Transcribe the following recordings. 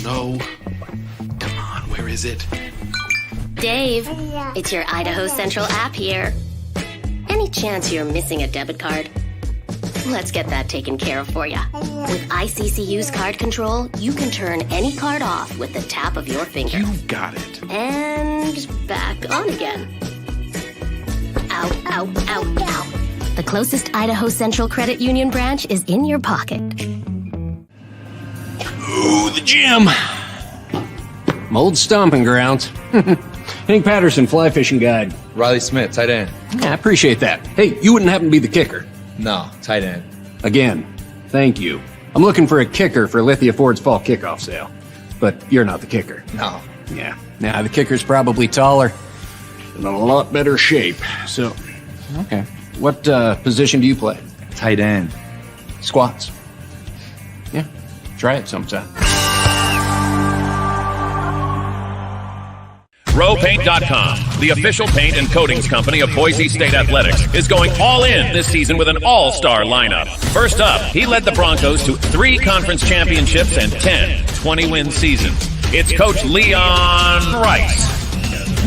no. Come on, where is it? Dave, it's your Idaho Central app here. Any chance you're missing a debit card? Let's get that taken care of for you. With ICCU's card control, you can turn any card off with the tap of your finger. You got it. And back on again. Ow, ow, ow, ow. The closest Idaho Central Credit Union branch is in your pocket. Ooh, the gym. My old stomping grounds. Hank Patterson, Fly Fishing Guide. Riley Smith, tight end. Yeah, I appreciate that. Hey, you wouldn't happen to be the kicker? No, tight end. Again, thank you. I'm looking for a kicker for Lithia Ford's fall kickoff sale. But you're not the kicker. No. Yeah. Nah, the kicker's probably taller and in a lot better shape. So, okay. What position do you play? Tight end. Squats. Yeah, try it sometime. RowPaint.com, the official paint and coatings company of Boise State Athletics, is going all in this season with an all-star lineup. First up, he led the Broncos to 3 conference championships and 10 20-win seasons. It's Coach Leon Rice.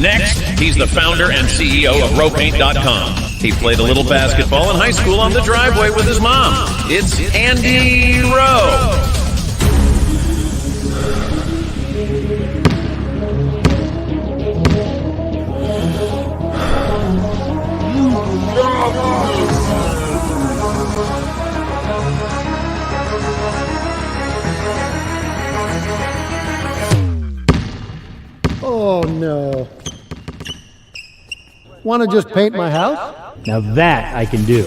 Next, he's the founder and CEO of RowPaint.com. He played a little basketball in high school on the driveway with his mom. It's Andy Rowe. Oh, no. Want to just paint my house? Now that I can do.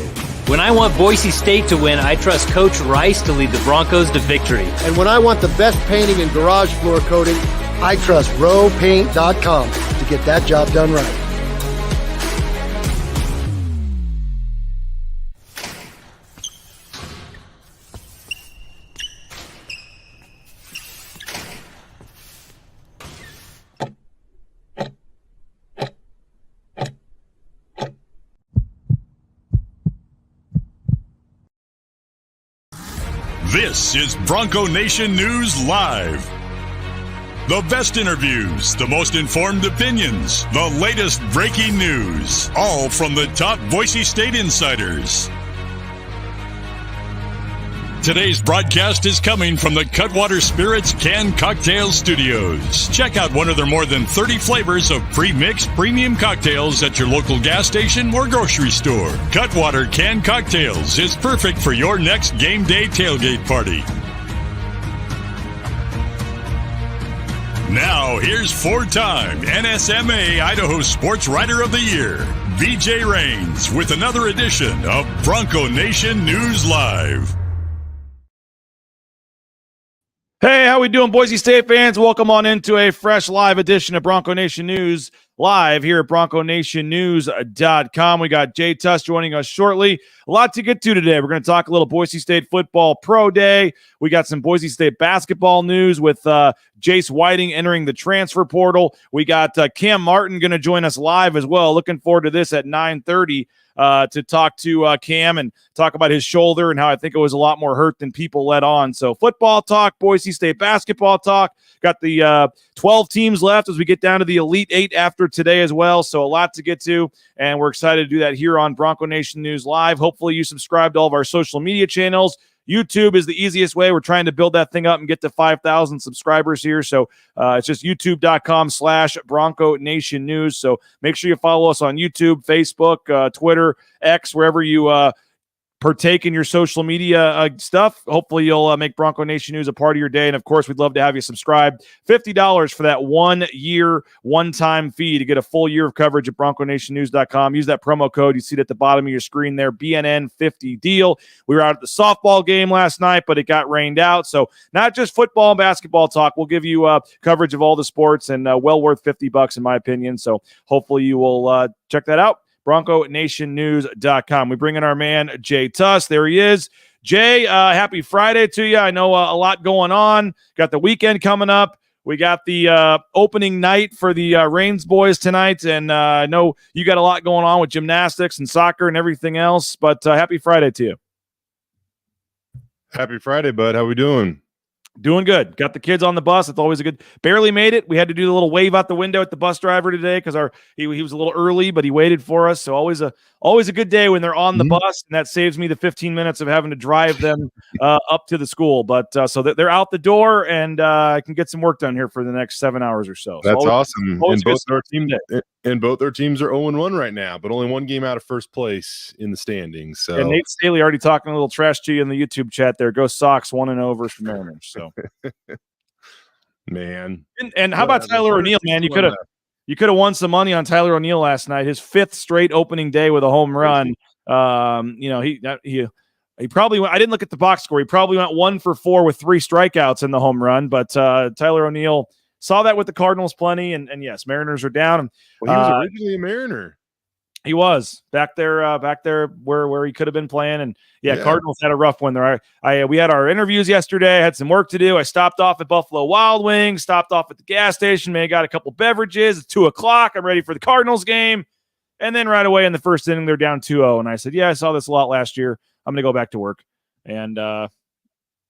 When I want Boise State to win, I trust Coach Rice to lead the Broncos to victory. And when I want the best painting and garage floor coating, I trust RowPaint.com to get that job done right. This is Bronco Nation News Live. The best interviews, the most informed opinions, the latest breaking news, all from the top Boise State insiders. Today's broadcast is coming from the Cutwater Spirits Canned Cocktail Studios. Check out one of their more than 30 flavors of pre-mixed premium cocktails at your local gas station or grocery store. Cutwater Canned Cocktails is perfect for your next game day tailgate party. Now, here's 4-time NSMA Idaho Sports Writer of the Year, BJ Rains, with another edition of Bronco Nation News Live. Hey, how we doing, Boise State fans? Welcome on into a fresh live edition of Bronco Nation News live here at BroncoNationNews.com. We got Jay Tust joining us shortly. A lot to get to today. We're going to talk a little Boise State football pro day. We got some Boise State basketball news with Jace Whiting entering the transfer portal. We got Cam Martin going to join us live as well. Looking forward to this at 9:30. To talk to Cam and talk about his shoulder and how I think it was a lot more hurt than people let on. So football talk, Boise State basketball talk. Got the 12 teams left as we get down to the Elite 8 after today as well. So a lot to get to, and we're excited to do that here on Bronco Nation News Live. Hopefully you subscribe to all of our social media channels. YouTube is the easiest way. We're trying to build that thing up and get to 5,000 subscribers here. So it's just youtube.com/Bronco Nation News. So make sure you follow us on YouTube, Facebook, Twitter, X, wherever you partake in your social media stuff. Hopefully you'll make Bronco Nation News a part of your day. And of course, we'd love to have you subscribe. $50 for that 1 year, one-time fee to get a full year of coverage at BroncoNationNews.com. Use that promo code. You see it at the bottom of your screen there, BNN 50 deal. We were out at the softball game last night, but it got rained out. So not just football and basketball talk. We'll give you coverage of all the sports and well worth $50 in my opinion. So hopefully you will check that out. BroncoNationNews.com. We bring in our man, Jay Tust. There he is. Jay, happy Friday to you. I know a lot going on. Got the weekend coming up. We got the opening night for the Rains boys tonight, and I know you got a lot going on with gymnastics and soccer and everything else, but happy Friday to you. Happy Friday, bud. How we doing? Doing good. Got the kids on the bus. It's always a good. Barely made it. We had to do the little wave out the window at the bus driver today because he was a little early, but he waited for us. So always a good day when they're on the bus, and that saves me the 15 minutes of having to drive them up to the school. But so they're out the door, and I can get some work done here for the next 7 hours or so. That's awesome. And both their teams are 0-1 right now, but only one game out of first place in the standings. So and Nate Staley already talking a little trash to you in the YouTube chat there. Go Sox 1-0 versus Mariners. So. Man, and how about Tyler O'Neill, man? You could have won some money on Tyler O'Neill last night. His 5th straight opening day with a home run. He probably went, I didn't look at the box score. He probably went 1 for 4 with 3 strikeouts in the home run. But Tyler O'Neill saw that with the Cardinals plenty. And yes, Mariners are down. Well, he was originally a Mariner. He was back there where he could have been playing. And yeah, Cardinals had a rough one there. We had our interviews yesterday. I had some work to do. I stopped off at Buffalo Wild Wings, stopped off at the gas station, maybe got a couple beverages. It's 2:00. I'm ready for the Cardinals game. And then right away in the first inning, they're down 2-0. And I said, yeah, I saw this a lot last year. I'm going to go back to work. And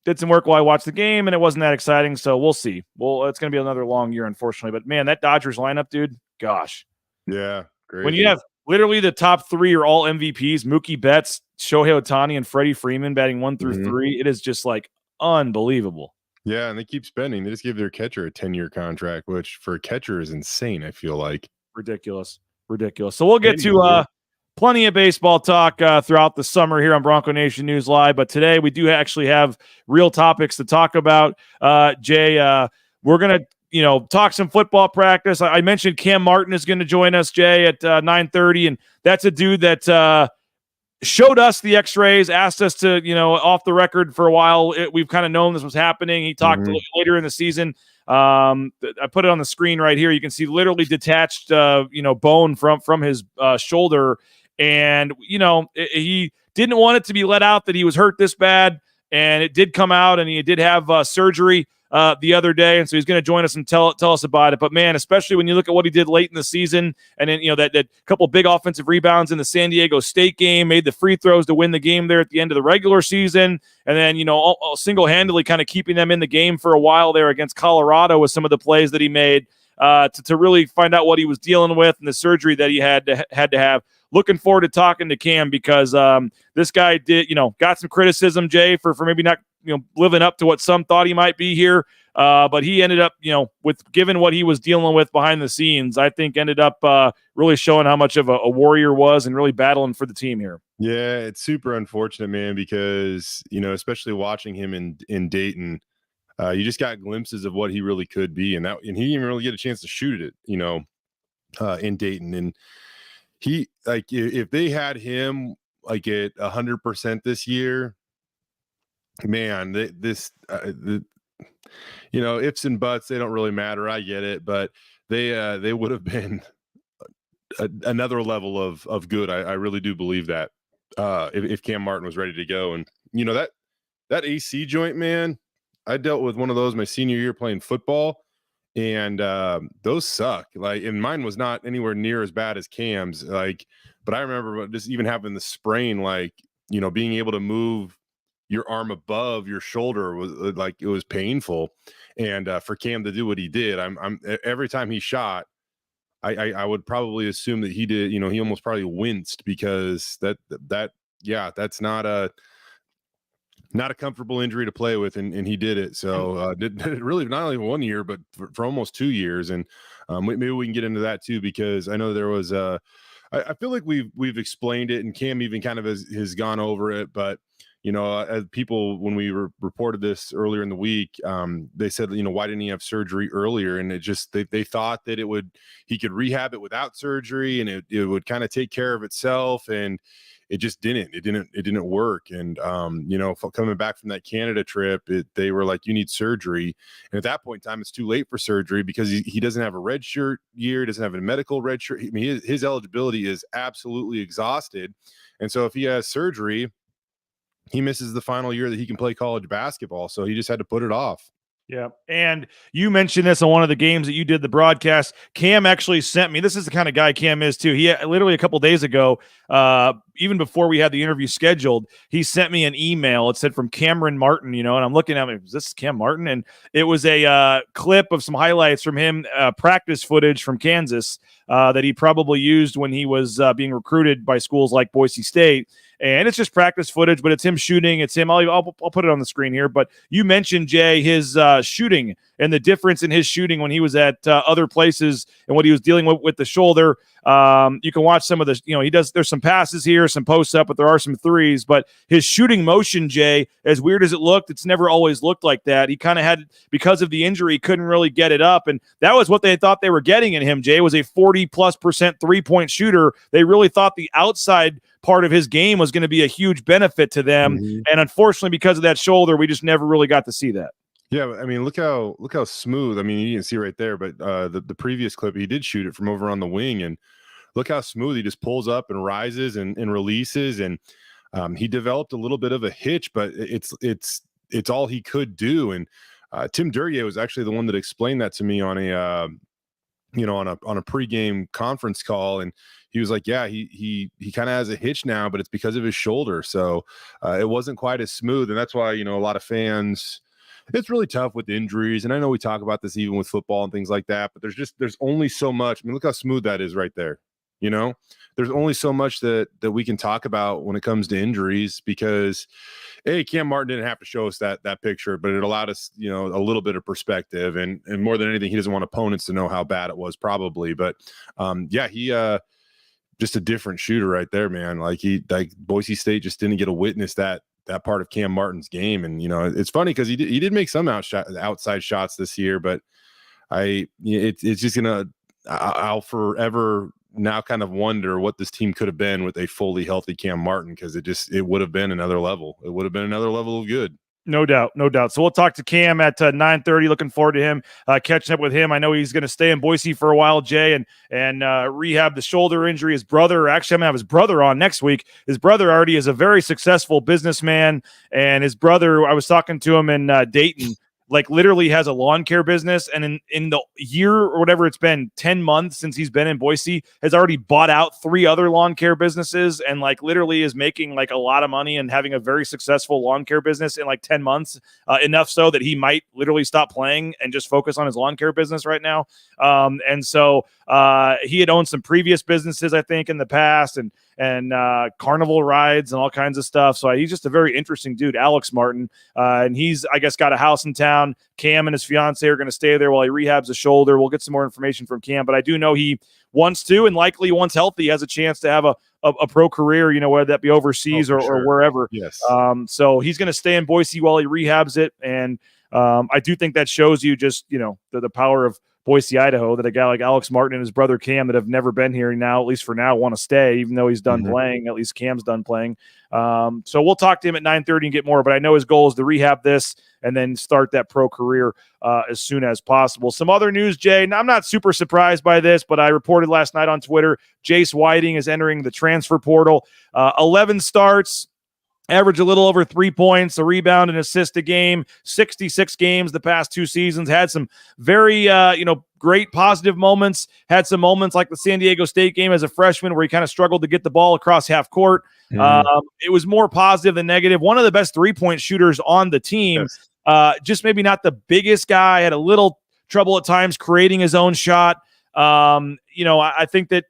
did some work while I watched the game, and it wasn't that exciting. So we'll see. Well, it's going to be another long year, unfortunately. But man, that Dodgers lineup, dude, gosh. Yeah, great. When you have literally the top 3 are all MVPs, Mookie Betts, Shohei Ohtani, and Freddie Freeman batting 1 through 3. It is just like unbelievable. Yeah, and they keep spending. They just gave their catcher a 10-year contract, which for a catcher is insane, I feel like. Ridiculous. So we'll get to plenty of baseball talk throughout the summer here on Bronco Nation News Live. But today we do actually have real topics to talk about. Jay, we're going to talk some football practice. I mentioned Cam Martin is going to join us, Jay, at 9:30, and that's a dude that showed us the X-rays, asked us to, off the record for a while. We've kind of known this was happening. He talked later in the season. I put it on the screen right here. You can see literally detached, bone from his shoulder, and he didn't want it to be let out that he was hurt this bad, and it did come out, and he did have surgery the other day, and so he's going to join us and tell us about it. But man, especially when you look at what he did late in the season, and then that couple big offensive rebounds in the San Diego State game, made the free throws to win the game there at the end of the regular season, and then single-handedly kind of keeping them in the game for a while there against Colorado with some of the plays that he made to really find out what he was dealing with and the surgery that he had to have. Looking forward to talking to Cam because this guy did, got some criticism, Jay, for maybe not, living up to what some thought he might be here. But he ended up, with given what he was dealing with behind the scenes, I think ended up really showing how much of a warrior was and really battling for the team here. Yeah, it's super unfortunate, man, because, especially watching him in Dayton, you just got glimpses of what he really could be. And he didn't even really get a chance to shoot it, in Dayton. And he, if they had him at 100% this year, man, ifs and buts, they don't really matter. I get it, but they would have been another level of good. I really do believe that if Cam Martin was ready to go. And that AC joint, man, I dealt with one of those my senior year playing football, and those suck. And mine was not anywhere near as bad as Cam's. But I remember just even having the sprain, being able to move your arm above your shoulder was it was painful. And for Cam to do what he did, I'm every time he shot, I would probably assume that he did. He almost probably winced because that's not a comfortable injury to play with, and he did it. So did it really not only 1 year, but for almost 2 years. And maybe we can get into that too, because I know there was I feel like we've explained it, and Cam even kind of has gone over it, but as people, when we reported this earlier in the week, they said, why didn't he have surgery earlier? And it just, they thought that he could rehab it without surgery, and it would kind of take care of itself. And it just didn't. It didn't work. And coming back from that Canada trip, they were like, you need surgery. And at that point in time, it's too late for surgery because he doesn't have a red shirt year, doesn't have a medical red shirt. I mean, his eligibility is absolutely exhausted. And so if he has surgery, he misses the final year that he can play college basketball. So he just had to put it off. Yeah. And you mentioned this on one of the games that you did the broadcast. Cam actually sent me, this is the kind of guy Cam is too. He literally a couple days ago even before we had the interview scheduled, he sent me an email. It said from Cameron Martin, and I'm looking at him. Is this Cam Martin? And it was a clip of some highlights from him, practice footage from Kansas that he probably used when he was being recruited by schools like Boise State. And it's just practice footage, but it's him shooting. It's him. I'll put it on the screen here. But you mentioned, Jay, his shooting and the difference in his shooting when he was at other places and what he was dealing with the shoulder. You can watch some of the, he does, there's some passes here, some posts up, but there are some threes. But his shooting motion, Jay, as weird as it looked, it's never always looked like that. He kind of had, because of the injury, couldn't really get it up. And that was what they thought they were getting in him, Jay, was a 40+% three-point shooter. They really thought the outside part of his game was going to be a huge benefit to them. Mm-hmm. And unfortunately, because of that shoulder, we just never really got to see that. Yeah, I mean, look how smooth. I mean, you can see right there, but the previous clip, he did shoot it from over on the wing, and look how smooth he just pulls up and rises and releases. And he developed a little bit of a hitch, but it's all he could do. And Tim Duryea was actually the one that explained that to me on a on a pregame conference call, and he was like, yeah, he kind of has a hitch now, but it's because of his shoulder. So it wasn't quite as smooth, and that's why a lot of fans. It's really tough with injuries, and I know we talk about this even with football and things like that, but there's only so much. I mean, look how smooth that is right there. There's only so much that we can talk about when it comes to injuries, because Cam Martin didn't have to show us that picture, but it allowed us, a little bit of perspective, and more than anything, he doesn't want opponents to know how bad it was probably, but he just a different shooter right there, man. Like Boise State just didn't get to witness that part of Cam Martin's game. And, it's funny because he did make some outside shots this year, but it's just I'll forever now kind of wonder what this team could have been with a fully healthy Cam Martin, because it would have been another level. It would have been another level of good. No doubt. So we'll talk to Cam at 9:30. Looking forward to him catching up with him. I know he's going to stay in Boise for a while, Jay, and rehab the shoulder injury. His brother, actually, I'm going to have his brother on next week. His brother already is a very successful businessman, and his brother, I was talking to him in Dayton, like literally has a lawn care business, and in the year or whatever it's been, 10 months since he's been in Boise, has already bought out 3 other lawn care businesses, and like literally is making like a lot of money and having a very successful lawn care business in like 10 months, enough so that he might literally stop playing and just focus on his lawn care business right now. And so he had owned some previous businesses, I think, in the past, and carnival rides and all kinds of stuff. So he's just a very interesting dude, Alex Martin. And he's, I guess, got a house in town. Cam and his fiance are going to stay there while he rehabs the shoulder. We'll get some more information from Cam, but I do know he wants to, and likely once healthy, has a chance to have a pro career, whether that be overseas or wherever. Yes. So he's going to stay in Boise while he rehabs it. And I do think that shows you just, the power of Boise, Idaho, that a guy like Alex Martin and his brother Cam that have never been here now, at least for now, want to stay, even though he's done playing. At least Cam's done playing. So we'll talk to him at 9:30 and get more, but I know his goal is to rehab this and then start that pro career as soon as possible. Some other news, Jay, and I'm not super surprised by this, but I reported last night on Twitter, Jace Whiting is entering the transfer portal. 11 starts, average a little over 3 points, a rebound, and assist a game, 66 games the past 2 seasons, had some very, great positive moments, had some moments like the San Diego State game as a freshman where he kind of struggled to get the ball across half court. It was more positive than negative. One of the best 3-point shooters on the team, just maybe not the biggest guy, had a little trouble at times creating his own shot. I think that,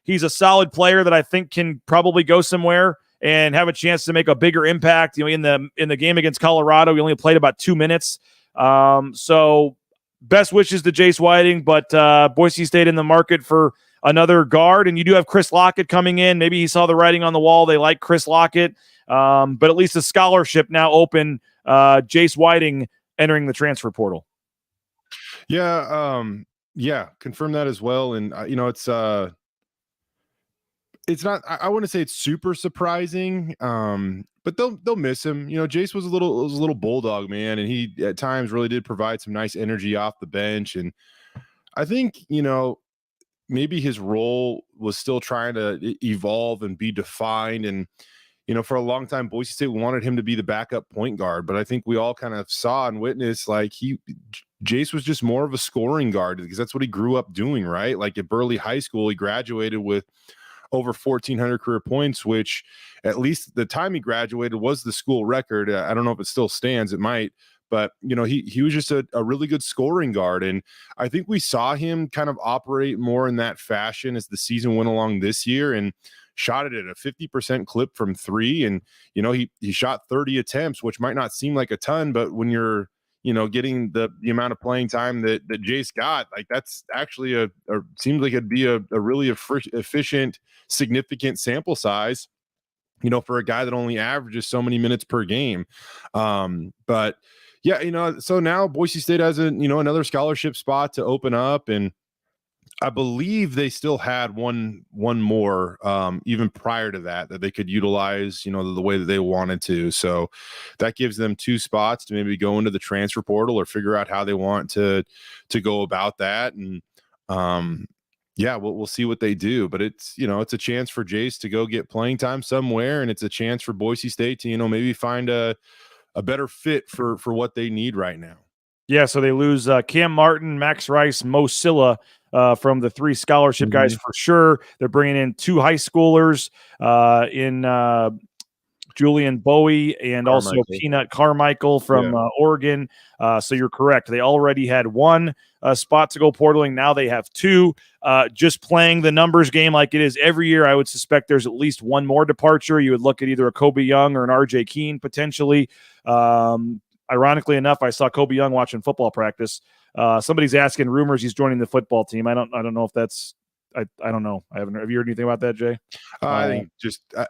he's a solid player that I think can probably go somewhere and have a chance to make a bigger impact. In the game against Colorado, he only played about 2 minutes. So best wishes to Jace Whiting, but Boise State in the market for another guard. And you do have Chris Lockett coming in. Maybe he saw the writing on the wall. They like Chris Lockett. But at least a scholarship now open. Jace Whiting entering the transfer portal. Yeah. Confirm that as well. And, it's not, I wouldn't say it's super surprising, but they'll miss him. Jace was a little bulldog, man, and he at times really did provide some nice energy off the bench. And I think, maybe his role was still trying to evolve and be defined. And, for a long time, Boise State wanted him to be the backup point guard, but I think we all kind of saw and witnessed like Jace was just more of a scoring guard because that's what he grew up doing, right? Like at Burley High School, he graduated with over 1,400 career points, which at least the time he graduated was the school record. I don't know if it still stands. It might. But, he was just a really good scoring guard. And I think we saw him kind of operate more in that fashion as the season went along this year, and shot it at a 50% clip from three. And, he shot 30 attempts, which might not seem like a ton, but when you're, getting the amount of playing time that Jace got, like that's actually seems like it'd be a really efficient, significant sample size, for a guy that only averages so many minutes per game. But yeah, so now Boise State has another scholarship spot to open up, and I believe they still had one more even prior to that they could utilize, the way that they wanted to. So that gives them 2 spots to maybe go into the transfer portal or figure out how they want to go about that. And we'll see what they do, but it's a chance for Jace to go get playing time somewhere, and it's a chance for Boise State to maybe find a better fit for what they need right now. Yeah, so they lose Cam Martin, Max Rice, Mo Silla from the 3 scholarship guys for sure. They're bringing in 2 high schoolers in Julian Bowie and also Peanut Carmichael from Oregon. So you're correct. They already had 1 spot to go portaling. Now they have 2. Just playing the numbers game like it is every year, I would suspect there's at least 1 more departure. You would look at either a Kobe Young or an RJ Keene potentially. Ironically enough, I saw Kobe Young watching football practice. Somebody's asking rumors he's joining the football team. I don't know if that's. I don't know. Have you heard anything about that, Jay? I think I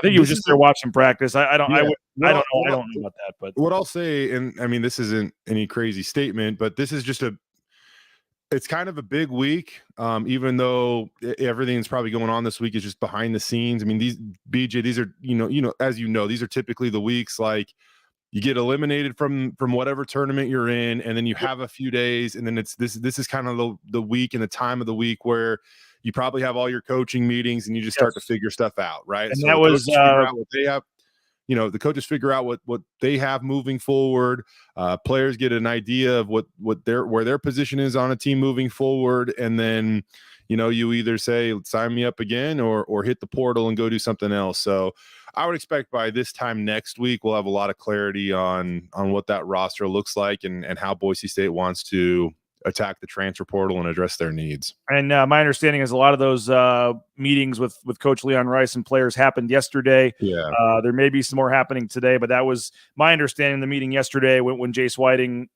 think he was just there watching practice. I don't know. I don't know about that. But what I'll say, and I mean, this isn't any crazy statement, but this is just it's kind of a big week. Even though everything's probably going on this week is just behind the scenes. I mean, these are as these are typically the weeks like you get eliminated from whatever tournament you're in, and then you have a few days, and then it's this is kind of the week and the time of the week where you probably have all your coaching meetings and you just start to figure stuff out, right? And so that was what they have. The coaches figure out what they have moving forward. Players get an idea of where their position is on a team moving forward, and then you either say sign me up again or hit the portal and go do something else. So I would expect by this time next week we'll have a lot of clarity on what that roster looks like and how Boise State wants to attack the transfer portal and address their needs. And my understanding is a lot of those meetings with Coach Leon Rice and players happened yesterday. Yeah. There may be some more happening today, but that was my understanding. The meeting yesterday when Jace Whiting,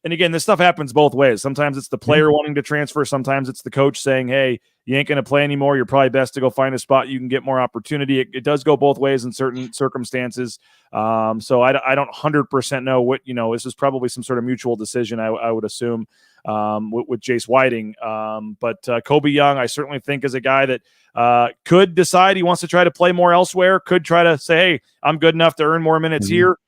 and again, this stuff happens both ways. Sometimes it's the player wanting to transfer. Sometimes it's the coach saying, hey, you ain't going to play anymore. You're probably best to go find a spot. You can get more opportunity. It does go both ways in certain circumstances. So I don't 100% know what, this is probably some sort of mutual decision, I would assume, with Jace Whiting. But Kobe Young, I certainly think is a guy that could decide he wants to try to play more elsewhere, could try to say, hey, I'm good enough to earn more minutes here.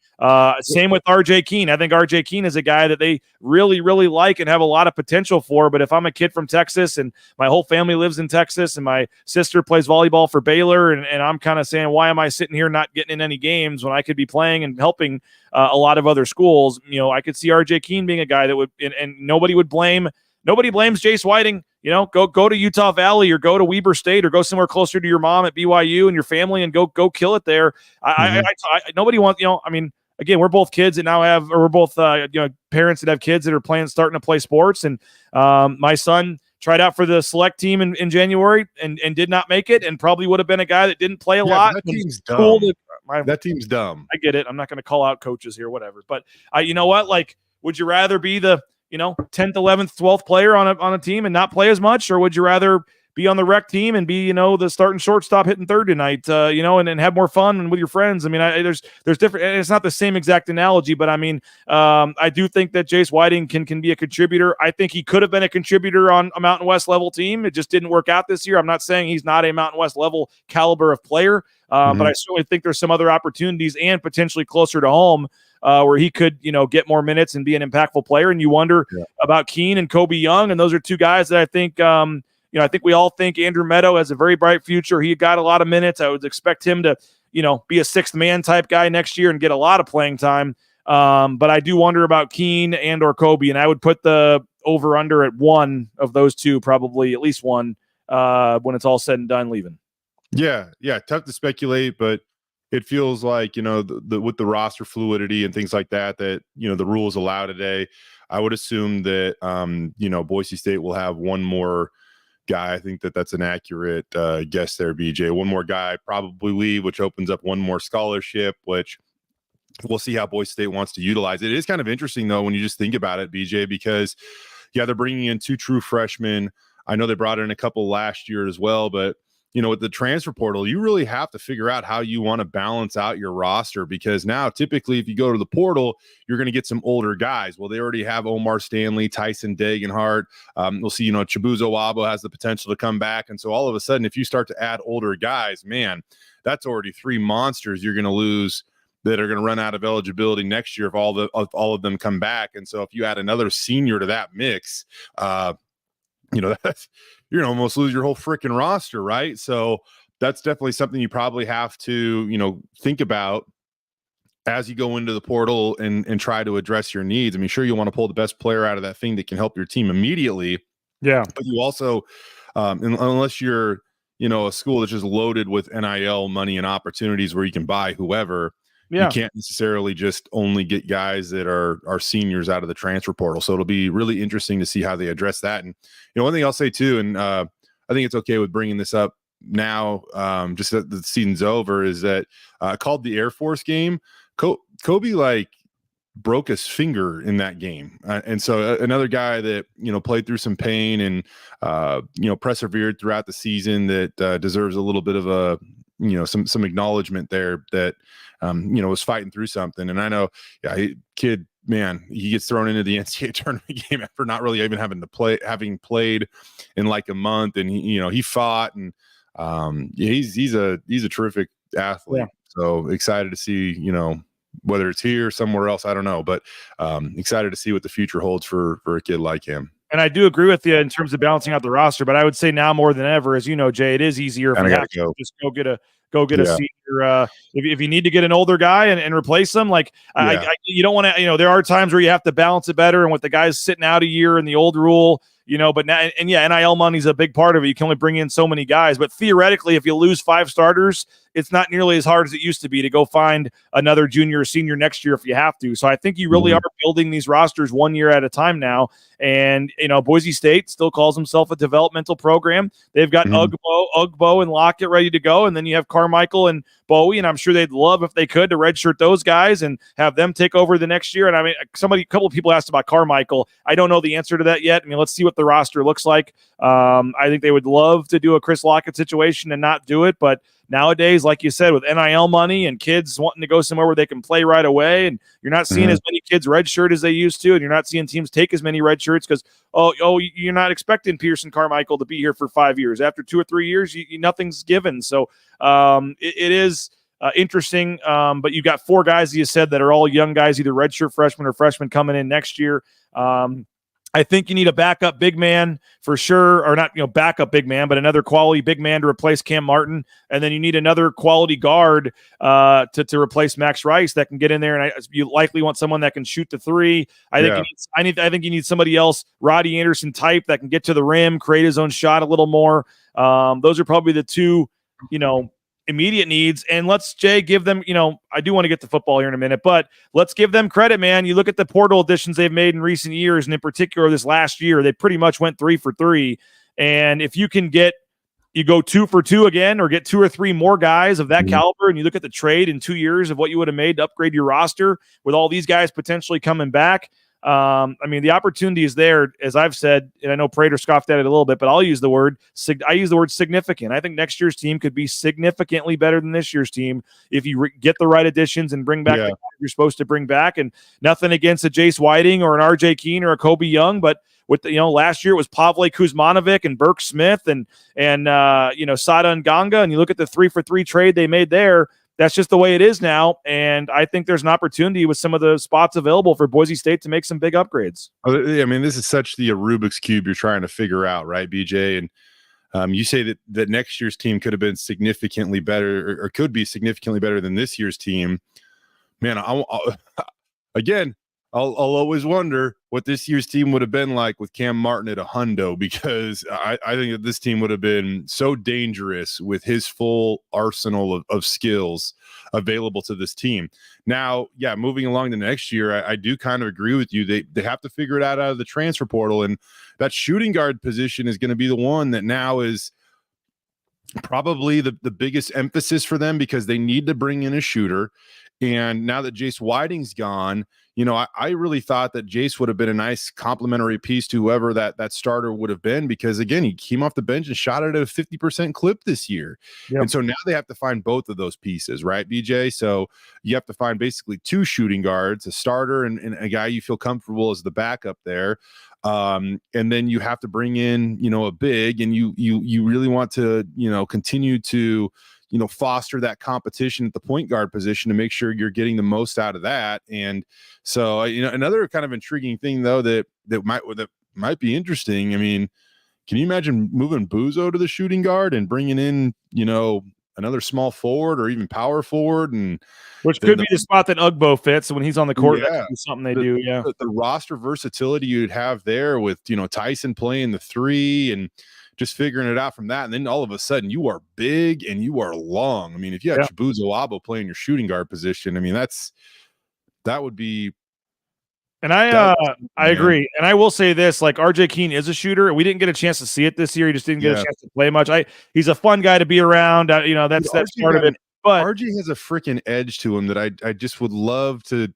Same with RJ Keene. I think RJ Keene is a guy that they really, really like and have a lot of potential for. But if I'm a kid from Texas and my whole family lives in Texas and my sister plays volleyball for Baylor, and I'm kind of saying, why am I sitting here not getting in any games when I could be playing and helping a lot of other schools? I could see RJ Keene being a guy that would, and nobody blames Jace Whiting. Go to Utah Valley or go to Weber State or go somewhere closer to your mom at BYU and your family and go kill it there. Nobody wants, again, we're both kids that now we're both parents that have kids that are starting to play sports. And my son tried out for the select team in January and did not make it, and probably would have been a guy that didn't play a lot. That team's dumb. That team's dumb. I get it. I'm not going to call out coaches here, whatever. But you know what? Like, would you rather be the 10th, 11th, 12th player on a team and not play as much, or would you rather be on the rec team and be, the starting shortstop hitting third tonight, and have more fun with your friends? I mean, there's different, and it's not the same exact analogy, but I mean, I do think that Jace Whiting can be a contributor. I think he could have been a contributor on a Mountain West level team. It just didn't work out this year. I'm not saying he's not a Mountain West level caliber of player, but I certainly think there's some other opportunities and potentially closer to home where he could, get more minutes and be an impactful player. And you wonder about Keene and Kobe Young, and those are 2 guys that I think, I think we all think Andrew Meadow has a very bright future. He got a lot of minutes. I would expect him to, be a 6th man type guy next year and get a lot of playing time. But I do wonder about Keene and or Kobe, and I would put the over under at 1 of those 2, probably at least 1 when it's all said and done leaving. Yeah, tough to speculate, but it feels like, with the roster fluidity and things like that, the rules allow today. I would assume that, Boise State will have one more guy. I think that's an accurate guess there, BJ. One more guy probably leave, which opens up one more scholarship, which we'll see how Boise State wants to utilize it. It is kind of interesting, though, when you just think about it, BJ, because, they're bringing in 2 true freshmen. I know they brought in a couple last year as well, but with the transfer portal, you really have to figure out how you want to balance out your roster, because now typically if you go to the portal, you're going to get some older guys. Well, they already have Omar Stanley, Tyson Dagenhart. We'll see, Chibuzo Wabo has the potential to come back. And so all of a sudden, if you start to add older guys, man, that's already 3 monsters you're going to lose that are going to run out of eligibility next year if all of them come back. And so if you add another senior to that mix, that's, you're going to almost lose your whole freaking roster, right? So that's definitely something you probably have to, think about as you go into the portal and try to address your needs. I mean, sure, you want to pull the best player out of that thing that can help your team immediately. Yeah. But you also, unless you're, a school that's just loaded with NIL money and opportunities where you can buy whoever, you can't necessarily just only get guys that are seniors out of the transfer portal. So it'll be really interesting to see how they address that. And, one thing I'll say too, and I think it's okay with bringing this up now, just that the season's over, is that called the Air Force game. Kobe broke his finger in that game. And so another guy that, played through some pain and, persevered throughout the season that deserves a little bit of a, some acknowledgement there that, was fighting through something. And I know, kid, man, he gets thrown into the NCAA tournament game after not really even having played in like a month. And he fought, and he's a terrific athlete. Yeah. So excited to see, whether it's here or somewhere else, I don't know, but excited to see what the future holds for a kid like him. And I do agree with you in terms of balancing out the roster, but I would say now more than ever, as you know, Jay, it is easier if you have to just go get a senior. If you need to get an older guy and replace them, you don't want to. There are times where you have to balance it better, and with the guys sitting out a year in the old rule, but now, NIL money is a big part of it. You can only bring in so many guys, but theoretically, if you lose 5 starters, it's not nearly as hard as it used to be to go find another junior or senior next year if you have to. So I think you really are building these rosters 1 year at a time now. And, Boise State still calls himself a developmental program. They've got Ugbo and Lockett ready to go. And then you have Carmichael and Bowie, and I'm sure they'd love if they could to redshirt those guys and have them take over the next year. And I mean, a couple of people asked about Carmichael. I don't know the answer to that yet. I mean, let's see what the roster looks like. I think they would love to do a Chris Lockett situation and not do it, but nowadays, like you said, with NIL money and kids wanting to go somewhere where they can play right away, and you're not seeing as many kids redshirt as they used to, and you're not seeing teams take as many red shirts because, you're not expecting Pearson Carmichael to be here for 5 years. After 2 or 3 years, nothing's given. So it is interesting, but you've got 4 guys, you said, that are all young guys, either redshirt freshmen or freshmen coming in next year. I think you need a backup big man for sure, or not, backup big man, but another quality big man to replace Cam Martin. And then you need another quality guard to replace Max Rice that can get in there. And you likely want someone that can shoot the 3. I think you need somebody else, Roddy Anderson type, that can get to the rim, create his own shot a little more. Those are probably the 2, immediate needs. And let's, Jay, give them, I do want to get to football here in a minute, but let's give them credit, man. You look at the portal additions they've made in recent years, and in particular this last year, they pretty much went 3 for 3. And if you can you go 2 for 2 again, or get 2 or 3 more guys of that caliber, and you look at the trade in 2 years of what you would have made to upgrade your roster with all these guys potentially coming back. The opportunity is there, as I've said, and I know Prater scoffed at it a little bit, but I'll use the word significant. I think next year's team could be significantly better than this year's team if you get the right additions and bring back the guys you're supposed to bring back. And nothing against a Jace Whiting or an RJ Keene or a Kobe Young, but with last year it was Pavle Kuzmanovic and Burke Smith and Sada Nganga, and you look at the 3 for 3 trade they made there. That's just the way it is now, and I think there's an opportunity with some of the spots available for Boise State to make some big upgrades. I mean, this is such the Rubik's Cube you're trying to figure out, right, BJ? And you say that next year's team could have been significantly better, or could be significantly better than this year's team. Man, again, I'll always wonder what this year's team would have been like with Cam Martin at a hundo, because I think that this team would have been so dangerous with his full arsenal of skills available to this team. Now, yeah, moving along to next year, I do kind of agree with you. They have to figure it out of the transfer portal, and that shooting guard position is going to be the one that now is probably the biggest emphasis for them, because they need to bring in a shooter. And now that Jace Whiting's gone, I really thought that Jace would have been a nice complementary piece to whoever that starter would have been, because again, he came off the bench and shot it at a 50% clip this year. Yep. And so now they have to find both of those pieces, right, BJ? So you have to find basically 2 shooting guards, a starter and a guy you feel comfortable as the backup there. And then you have to bring in, a big, and you really want to, continue to, foster that competition at the point guard position to make sure you're getting the most out of that. And so, another kind of intriguing thing though, that might be interesting. I mean, can you imagine moving Buzo to the shooting guard and bringing in, another small forward or even power forward, and which could be the spot that Ugbo fits when he's on the court. Yeah, that's something they do. Yeah, the roster versatility you'd have there with Tyson playing the 3 and just figuring it out from that, and then all of a sudden you are big and you are long. I mean, if you have Chibuzo Abo playing your shooting guard position, I mean that would be. And I agree. And I will say this, like RJ Keene is a shooter. We didn't get a chance to see it this year. He just didn't get a chance to play much. He's a fun guy to be around. That's part of it. But RJ has a freaking edge to him that I just would love to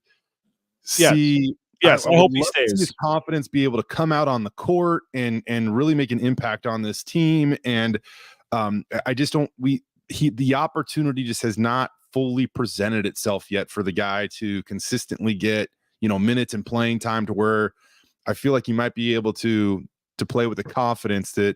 see. Yes, I hope he stays. His confidence, be able to come out on the court and really make an impact on this team. And I just don't. The opportunity just has not fully presented itself yet for the guy to consistently get minutes and playing time to where I feel like he might be able to play with the confidence that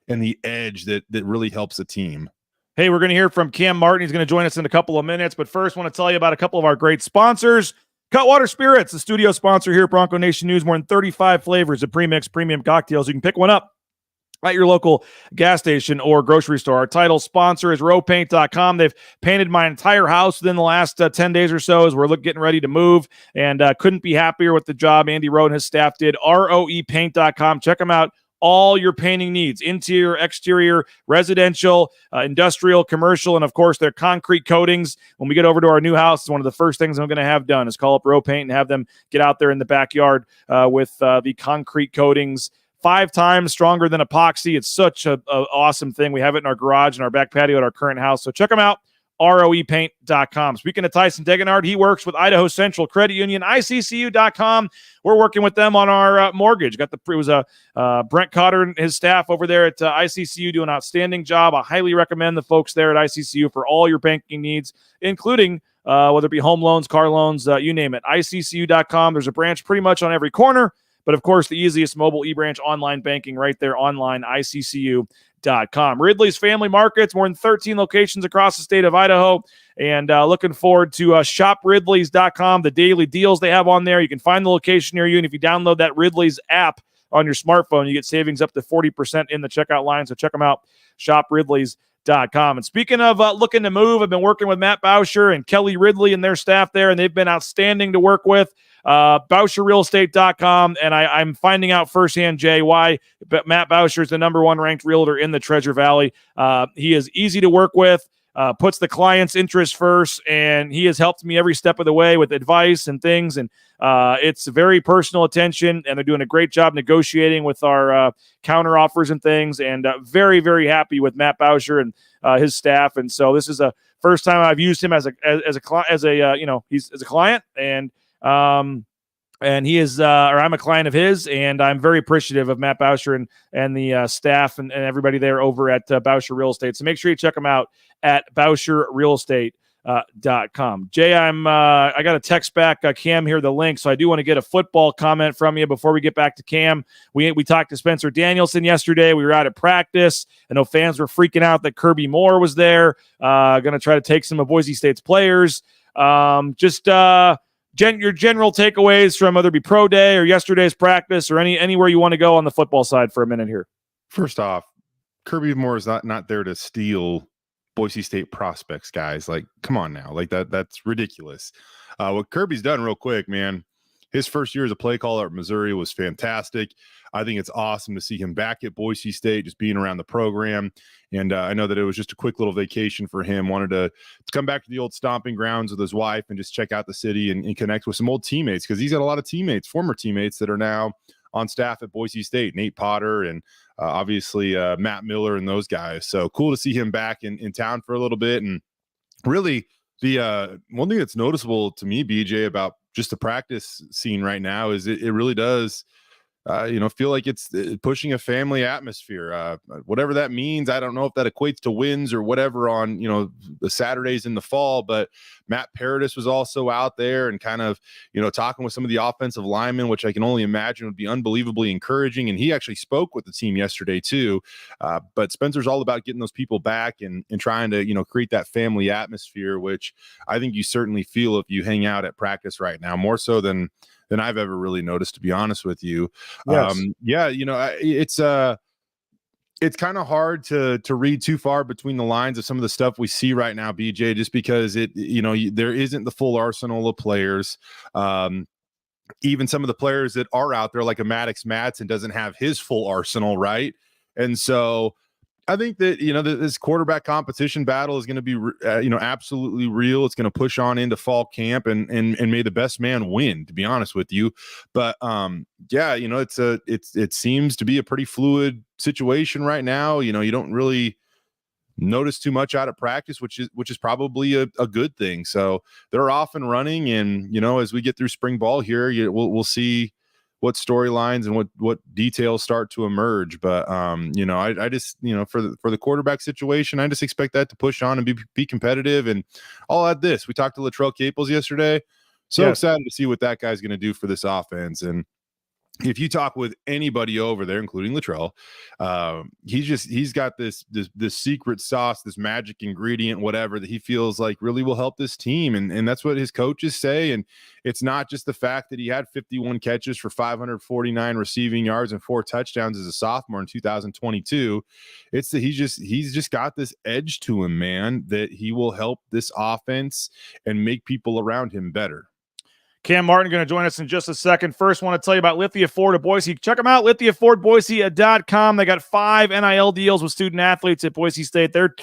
and the edge that really helps a team. Hey, we're going to hear from Cam Martin. He's going to join us in a couple of minutes. But first, I want to tell you about a couple of our great sponsors. Cutwater Spirits, the studio sponsor here at Bronco Nation News. More than 35 flavors of premix premium cocktails. You can pick one up at your local gas station or grocery store. Our title sponsor is rowpaint.com. They've painted my entire house within the last 10 days or so as we're getting ready to move, and couldn't be happier with the job Andy Rowe and his staff did. roepaint.com. Check them out. All your painting needs, interior, exterior, residential, industrial, commercial, and of course their concrete coatings. When we get over to our new house, one of the first things I'm going to have done is call up Row Paint and have them get out there in the backyard with the concrete coatings. 5 times stronger than epoxy. It's such a awesome thing. We have it in our garage and our back patio at our current house. So check them out. roepaint.com. Speaking of Tyson Degenard, he works with Idaho Central Credit Union, ICCU.com. We're working with them on our mortgage. It was Brent Cotter and his staff over there at ICCU do an outstanding job. I highly recommend the folks there at ICCU for all your banking needs, including whether it be home loans, car loans, you name it. ICCU.com. There's a branch pretty much on every corner. But, of course, the easiest mobile eBranch online banking right there online, ICCU.com. Ridley's Family Markets, more than 13 locations across the state of Idaho. And looking forward to shopridleys.com, the daily deals they have on there. You can find the location near you. And if you download that Ridley's app on your smartphone, you get savings up to 40% in the checkout line. So check them out, shopridleys.com. And speaking of looking to move, I've been working with Matt Bauscher and Kelly Ridley and their staff there, and they've been outstanding to work with. BauscherRealEstate.com, and I'm finding out firsthand, Jay, why Matt Bauscher is the #1 ranked realtor in the Treasure Valley. He is easy to work with, puts the client's interest first, and he has helped me every step of the way with advice and things, and it's very personal attention, and they're doing a great job negotiating with our counter offers and things, and very, very happy with Matt Bauscher and his staff. And so this is a first time I've used him as a client, and he is, or I'm a client of his, and I'm very appreciative of Matt Bauscher and the staff and everybody there over at Bauscher Real Estate. So make sure you check them out at BauscherRealEstate.com. Jay, I got a text back, Cam here, the link. So I do want to get a football comment from you before we get back to Cam. We talked to Spencer Danielson yesterday. We were out at practice. I know fans were freaking out that Kirby Moore was there. Going to try to take some of Boise State's players. Your general takeaways from whether it be pro day or yesterday's practice or anywhere you want to go on the football side for a minute here. First off, Kirby Moore is not there to steal Boise State prospects, guys. Like, come on now. Like that's ridiculous. What Kirby's done real quick, man, his first year as a play caller at Missouri was fantastic. I think it's awesome to see him back at Boise State, just being around the program. And I know that it was just a quick little vacation for him. Wanted to come back to the old stomping grounds with his wife and just check out the city and connect with some old teammates, because he's got a lot of teammates, former teammates, that are now on staff at Boise State. Nate Potter and obviously Matt Miller and those guys. So cool to see him back in town for a little bit. And really, the one thing that's noticeable to me, BJ, about just the practice scene right now is it really does feel like it's pushing a family atmosphere, whatever that means. I don't know if that equates to wins or whatever on, the Saturdays in the fall, but Matt Paradis was also out there and kind of, talking with some of the offensive linemen, which I can only imagine would be unbelievably encouraging. And he actually spoke with the team yesterday too. But Spencer's all about getting those people back and trying to, create that family atmosphere, which I think you certainly feel if you hang out at practice right now, more so than I've ever really noticed, to be honest with you. Yes. It's kind of hard to read too far between the lines of some of the stuff we see right now, BJ, just because there isn't the full arsenal of players. Even some of the players that are out there, like a Maddox Madsen, doesn't have his full arsenal, right? And so I think that, this quarterback competition battle is going to be, absolutely real. It's going to push on into fall camp and may the best man win, to be honest with you. But it seems to be a pretty fluid situation right now. You don't really notice too much out of practice, which is probably a good thing. So they're off and running. And, as we get through spring ball here, we'll see what storylines and what details start to emerge. But I just, for the quarterback situation, I just expect that to push on and be competitive. And I'll add this: we talked to Latrell Caples yesterday. So excited to see what that guy's going to do for this offense. And if you talk with anybody over there, including Latrell, he's got this secret sauce, this magic ingredient, whatever, that he feels like really will help this team. And that's what his coaches say. And it's not just the fact that he had 51 catches for 549 receiving yards and 4 touchdowns as a sophomore in 2022. It's that he's just got this edge to him, man, that he will help this offense and make people around him better. Cam Martin going to join us in just a second. First, want to tell you about Lithia Ford of Boise. Check them out, lithiafordboise.com. They got 5 NIL deals with student athletes at Boise State. They're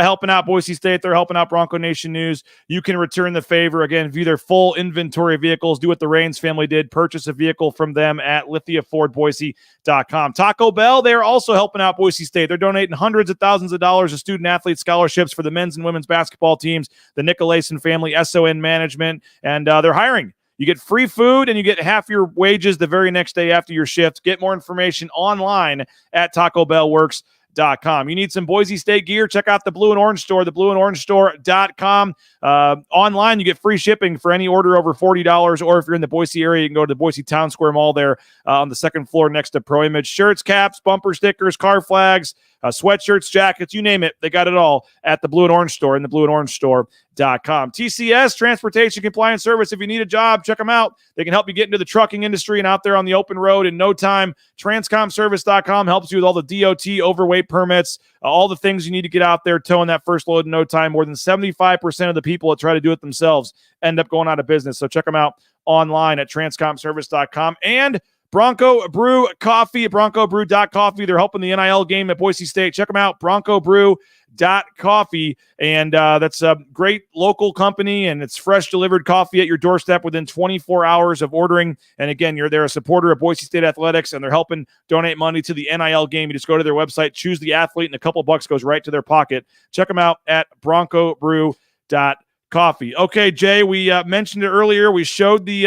helping out Boise State. They're helping out Bronco Nation News. You can return the favor. Again, view their full inventory of vehicles. Do what the Raines family did. Purchase a vehicle from them at lithiafordboise.com. Taco Bell, they are also helping out Boise State. They're donating hundreds of thousands of dollars of student athlete scholarships for the men's and women's basketball teams, the Nicolason family, SON Management, and they're hiring. You get free food and you get half your wages the very next day after your shift. Get more information online at TacoBellWorks.com. You need some Boise State gear? Check out the Blue and Orange Store, theblueandorangestore.com. Online, you get free shipping for any order over $40, or if you're in the Boise area, you can go to the Boise Town Square Mall there on the second floor next to Pro Image. Shirts, caps, bumper stickers, car flags, sweatshirts, jackets, you name it. They got it all at the Blue and Orange Store and the blueandorangestore.com. TCS, Transportation Compliance Service. If you need a job, check them out. They can help you get into the trucking industry and out there on the open road in no time. Transcomservice.com helps you with all the DOT overweight permits, all the things you need to get out there towing that first load in no time. More than 75% of the people that try to do it themselves end up going out of business. So check them out online at transcomservice.com. And Bronco Brew Coffee at broncobrew.coffee. They're helping the NIL game at Boise State. Check them out, broncobrew.coffee. And that's a great local company, and it's fresh delivered coffee at your doorstep within 24 hours of ordering. And again, they're a supporter of Boise State Athletics, and they're helping donate money to the NIL game. You just go to their website, choose the athlete, and a couple bucks goes right to their pocket. Check them out at broncobrew.coffee. Okay, Jay, we mentioned it earlier. We showed the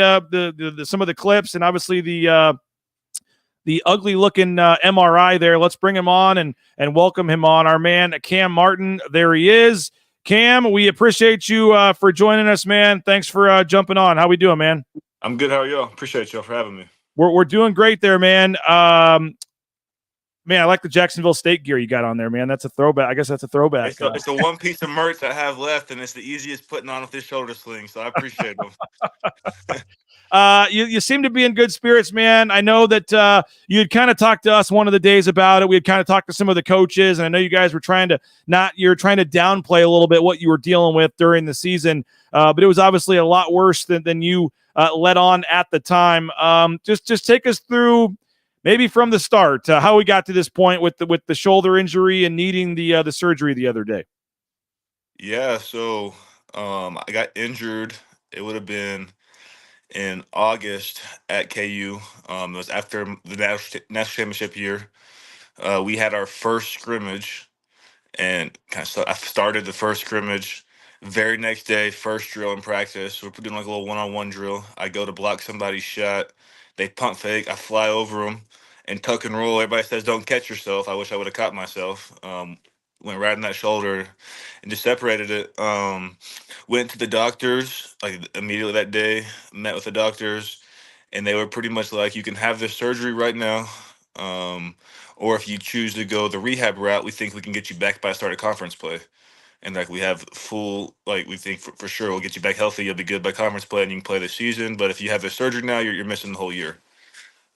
some of the clips, and obviously the ugly looking MRI there. Let's bring him on and welcome him on. Our man Cam Martin, there he is. Cam, we appreciate you for joining us, man. Thanks for jumping on. How we doing, man? I'm good. How are y'all? Appreciate y'all for having me. We're doing great there, man. Man, I like the Jacksonville State gear you got on there, man. That's a throwback. I guess that's a throwback. It's the one piece of merch I have left, and it's the easiest putting on with this shoulder sling, so I appreciate them. You seem to be in good spirits, man. I know that you had kind of talked to us one of the days about it. We had kind of talked to some of the coaches, and I know you guys were trying to downplay a little bit what you were dealing with during the season, but it was obviously a lot worse than you let on at the time. Just take us through maybe from the start how we got to this point with the shoulder injury and needing the surgery the other day. Yeah, so I got injured. It would have been in August at KU. It was after the national championship year. We had our first scrimmage, and I started the first scrimmage. Very next day, first drill in practice. We're doing like a little one-on-one drill. I go to block somebody's shot. They pump fake. I fly over them and tuck and roll. Everybody says, "Don't catch yourself." I wish I would have caught myself. Went right in that shoulder and just separated it. Went to the doctors like immediately that day. Met with the doctors, and they were pretty much like, "You can have this surgery right now, or if you choose to go the rehab route, we think we can get you back by start of conference play." And like we have full, like we think for sure we'll get you back healthy. You'll be good by conference play, and you can play this season. But if you have the surgery now, you're missing the whole year.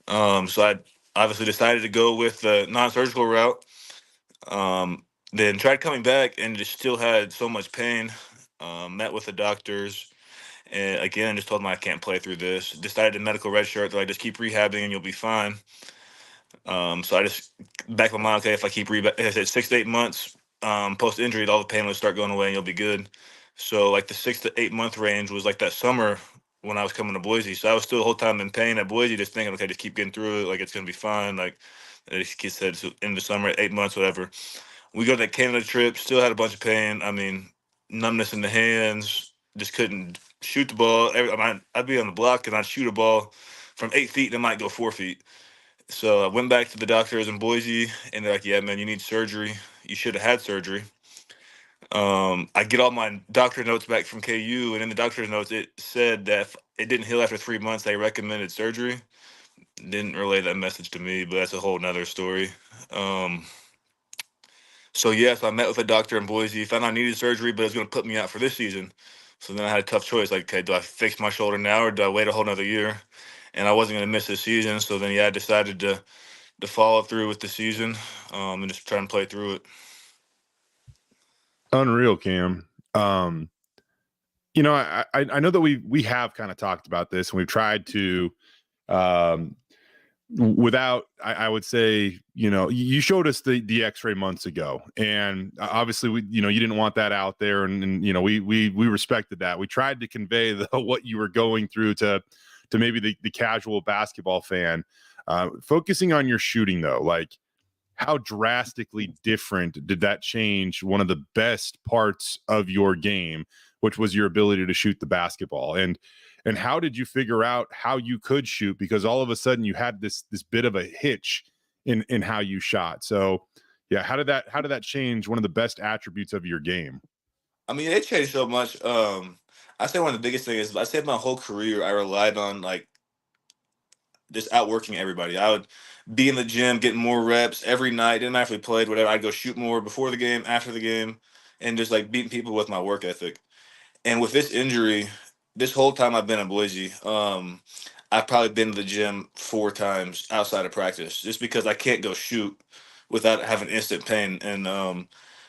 So I obviously decided to go with the non-surgical route. Then tried coming back and just still had so much pain. Met with the doctors, and again just told them I can't play through this. Decided to medical red shirt. They're like, just keep rehabbing and you'll be fine. So I just back my mind. Okay, if I keep I said 6 to 8 months post injury, all the pain will start going away and you'll be good. So like the 6 to 8 month range was like that summer when I was coming to Boise. So I was still the whole time in pain at Boise, just thinking, okay, just keep getting through it. Like it's gonna be fine. Like this kid said, so in the summer, 8 months, whatever. We go to that Canada trip, still had a bunch of pain. I mean, numbness in the hands, just couldn't shoot the ball. I'd be on the block and I'd shoot a ball from 8 feet and it might go 4 feet. So I went back to the doctors in Boise and they're like, "Yeah, man, you need surgery. You should have had surgery." I get all my doctor notes back from KU, and in the doctor's notes, it said that if it didn't heal after 3 months, they recommended surgery. Didn't relay that message to me, but that's a whole nother story. So I met with a doctor in Boise, found I needed surgery, but it was going to put me out for this season. So then I had a tough choice. Like, okay, do I fix my shoulder now or do I wait a whole nother year? And I wasn't going to miss this season. So then, I decided to follow through with the season and just try and play through it. Unreal, Cam. I know that we have kind of talked about this and we've tried to without, I would say, you showed us the x-ray months ago, and obviously you didn't want that out there. And we respected that. We tried to convey what you were going through to maybe the casual basketball fan, focusing on your shooting though. Like, how drastically different did that change one of the best parts of your game, which was your ability to shoot the basketball? And how did you figure out how you could shoot? Because all of a sudden you had this bit of a hitch in how you shot. So how did that change one of the best attributes of your game? I mean, it changed so much. I say one of the biggest things is I said my whole career I relied on like just outworking everybody. I would be in the gym, getting more reps every night. Didn't matter if we played, whatever. I'd go shoot more before the game, after the game, and just like beating people with my work ethic. And with this injury, this whole time I've been in Boise, I've probably been to the gym 4 times outside of practice just because I can't go shoot without having instant pain. And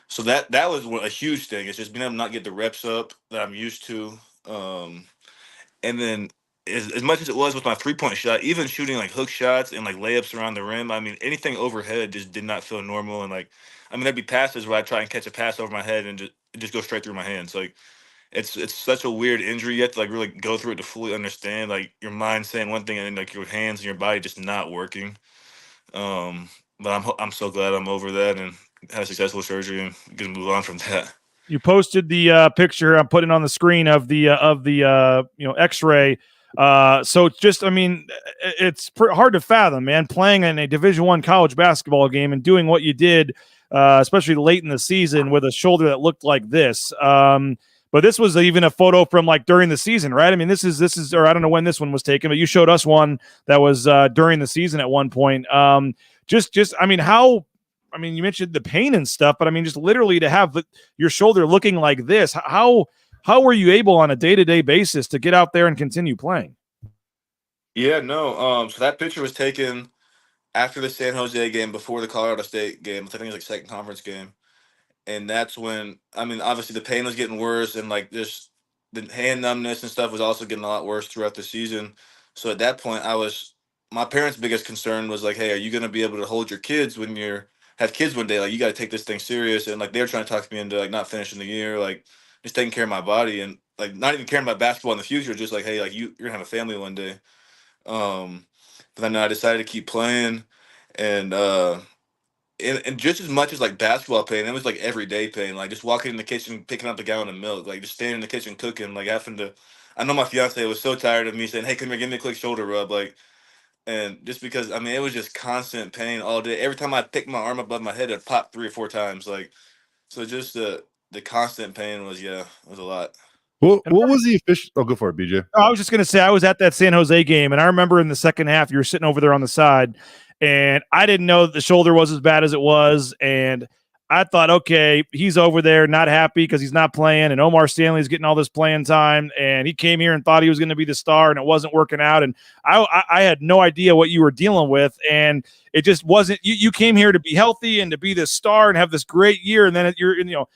so that was a huge thing. It's just being able to not get the reps up that I'm used to. And then as much as it was with my 3-point shot, even shooting like hook shots and like layups around the rim, I mean, anything overhead just did not feel normal. And like, I mean, there'd be passes where I try and catch a pass over my head and just go straight through my hands. Like, it's such a weird injury. You have to like really go through it to fully understand. Like your mind saying one thing and then like your hands and your body just not working. But I'm so glad I'm over that and had a successful surgery and gonna move on from that. You posted the picture I'm putting on the screen of the X-ray. So it's just, I mean, it's hard to fathom, man, playing in a Division I college basketball game and doing what you did, especially late in the season with a shoulder that looked like this. But this was even a photo from like during the season, right? I mean, this is, or I don't know when this one was taken, but you showed us one that was during the season at one point. I mean, you mentioned the pain and stuff, but I mean, just literally to have your shoulder looking like this, how were you able on a day-to-day basis to get out there and continue playing? Yeah, no. So that picture was taken after the San Jose game, before the Colorado State game. I think it was like second conference game. And that's when, I mean, obviously the pain was getting worse, and like just the hand numbness and stuff was also getting a lot worse throughout the season. So at that point, my parents' biggest concern was like, hey, are you going to be able to hold your kids when have kids one day? Like, you got to take this thing serious. And like, they were trying to talk me into like not finishing the year, like just taking care of my body, and like not even caring about basketball in the future. Just like, hey, like you're gonna have a family one day. Um, but then I decided to keep playing, and and just as much as like basketball pain, it was like everyday pain. Like just walking in the kitchen, picking up a gallon of milk, like just standing in the kitchen cooking, like having to. I know my fiance was so tired of me saying, "Hey, come here, give me a quick shoulder rub," like, and just because I mean it was just constant pain all day. Every time I picked my arm above my head, it popped 3 or 4 times. Like, so just the constant pain was, yeah, it was a lot. What was the official? Oh, go for it, BJ. I was just going to say, I was at that San Jose game, and I remember in the second half, you were sitting over there on the side, and I didn't know that the shoulder was as bad as it was. And I thought, okay, he's over there not happy because he's not playing, and Omar Stanley's getting all this playing time, and he came here and thought he was going to be the star, and it wasn't working out. And I had no idea what you were dealing with, and it just wasn't. You came here to be healthy and to be this star and have this great year, and then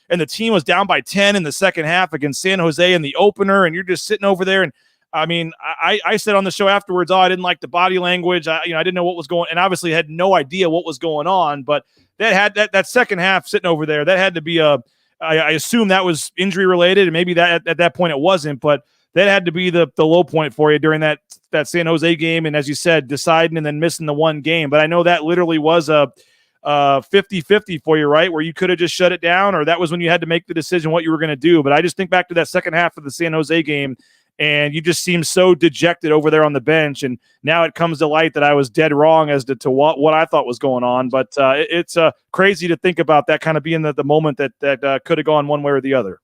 and the team was down by 10 in the second half against San Jose in the opener, and you're just sitting over there. And I mean, I said on the show afterwards, I didn't like the body language. I didn't know what was going, and obviously had no idea what was going on. But that second half sitting over there, that had to be I assume that was injury related, and maybe that at that point it wasn't, but that had to be the low point for you during that San Jose game. And as you said, deciding and then missing the one game. But I know that literally was a 50-50 for you, right? Where you could have just shut it down, or that was when you had to make the decision what you were going to do. But I just think back to that second half of the San Jose game, and you just seem so dejected over there on the bench. And now it comes to light that I was dead wrong as to what I thought was going on. But it's crazy to think about that kind of being the moment that could have gone one way or the other.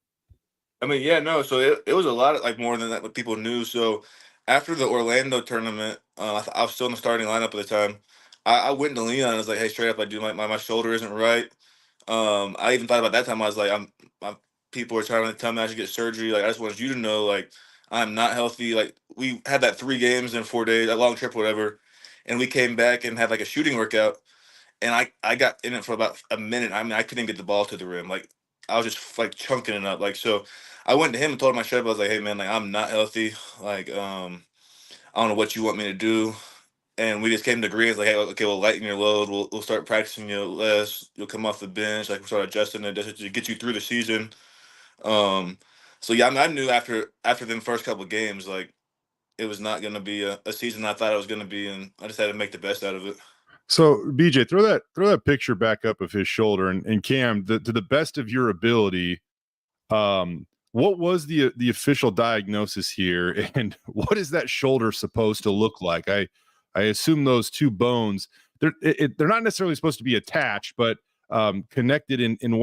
I mean, yeah, no. So it was a lot of, like, more than that what people knew. So after the Orlando tournament, I was still in the starting lineup at the time. I went to Leon. I was like, hey, straight up, I do my shoulder isn't right. I even thought about that time. I was like, people were trying to tell me I should get surgery. Like, I just wanted you to know, like, I'm not healthy. Like, we had that 3 games in 4 days, that long trip, whatever, and we came back and had like a shooting workout, and I got in it for about a minute. I mean, I couldn't get the ball to the rim. Like, I was just like chunking it up. Like, so I went to him and told him I I was like, hey man, like I'm not healthy. Like, I don't know what you want me to do. And we just came to agreement, like, hey, okay, we'll lighten your load. We'll start practicing you less. You'll come off the bench. Like, we'll start adjusting it just to get you through the season. Um, so yeah, I mean, I knew after them first couple of games, like it was not going to be a season I thought it was going to be, and I just had to make the best out of it. So BJ, throw that picture back up of his shoulder, and Cam, to the best of your ability, what was the official diagnosis here, and what is that shoulder supposed to look like? I assume those two bones, they're not necessarily supposed to be attached, but connected in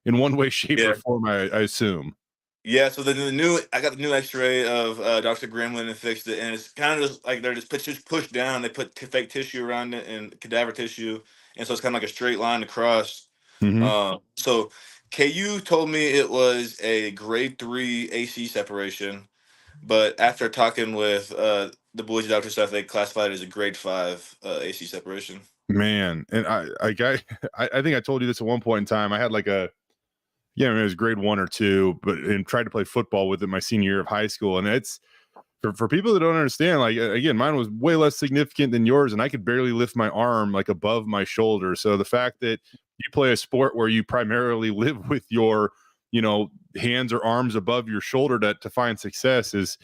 one way, shape, or form. I assume. Yeah, so I got the new X-ray of Dr. Gremlin and fixed it, and it's kind of just like they're just pushed down. They put fake tissue around it and cadaver tissue, and so it's kind of like a straight line across. Mm-hmm. So KU told me it was a grade 3 AC separation, but after talking with the Boise doctor stuff, they classified it as a grade 5 AC separation. Man, and I think I told you this at one point in time. I had like it was grade 1 or 2, and tried to play football with it my senior year of high school. And it's for people that don't understand, like, again, mine was way less significant than yours, and I could barely lift my arm like above my shoulder. So the fact that you play a sport where you primarily live with your, hands or arms above your shoulder to find success is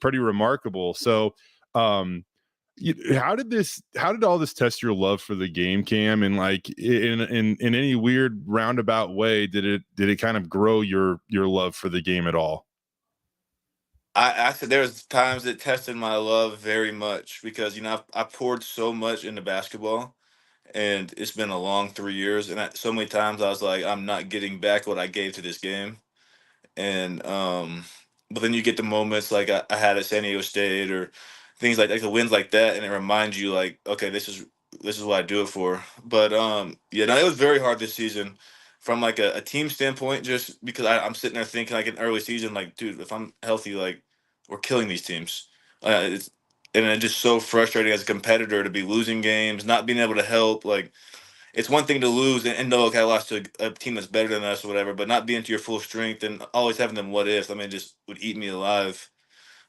pretty remarkable. So, how did all this test your love for the game, Cam? And like in any weird roundabout way, did it kind of grow your love for the game at all? I said there was times it tested my love very much because I poured so much into basketball, and it's been a long 3 years, and so many times I was like, I'm not getting back what I gave to this game. And but then you get the moments like I had at San Diego State, or things like the wins like that, and it reminds you, like, okay, this is what I do it for. But yeah, no, it was very hard this season from like a team standpoint, just because I'm sitting there thinking, like, in early season, like, dude, if I'm healthy, like, we're killing these teams. It's and it's just so frustrating as a competitor to be losing games, not being able to help. Like, it's one thing to lose and know, okay, I lost to a team that's better than us or whatever, but not being to your full strength and always having them what ifs. I mean, it just would eat me alive.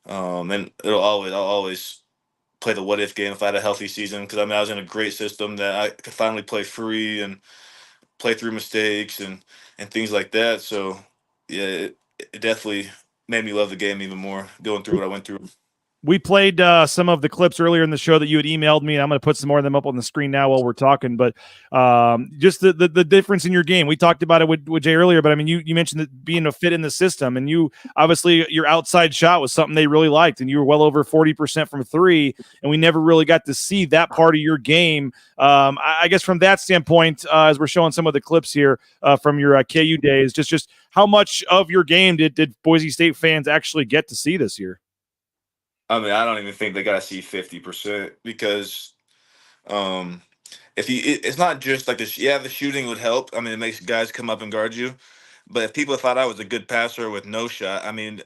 And I'll always play the what if game if I had a healthy season, because I mean, I was in a great system that I could finally play free and play through mistakes and things like that. So yeah, it definitely made me love the game even more going through what I went through. We played some of the clips earlier in the show that you had emailed me, and I'm going to put some more of them up on the screen now while we're talking. But just the difference in your game. We talked about it with Jay earlier, but I mean, you mentioned that being a fit in the system, and you obviously your outside shot was something they really liked, and you were well over 40% from three, and we never really got to see that part of your game. I guess from that standpoint, as we're showing some of the clips here from your KU days, just how much of your game did Boise State fans actually get to see this year? I mean, I don't even think they got to see 50% because it's not just like this. Yeah, the shooting would help. I mean, it makes guys come up and guard you. But if people thought I was a good passer with no shot, I mean,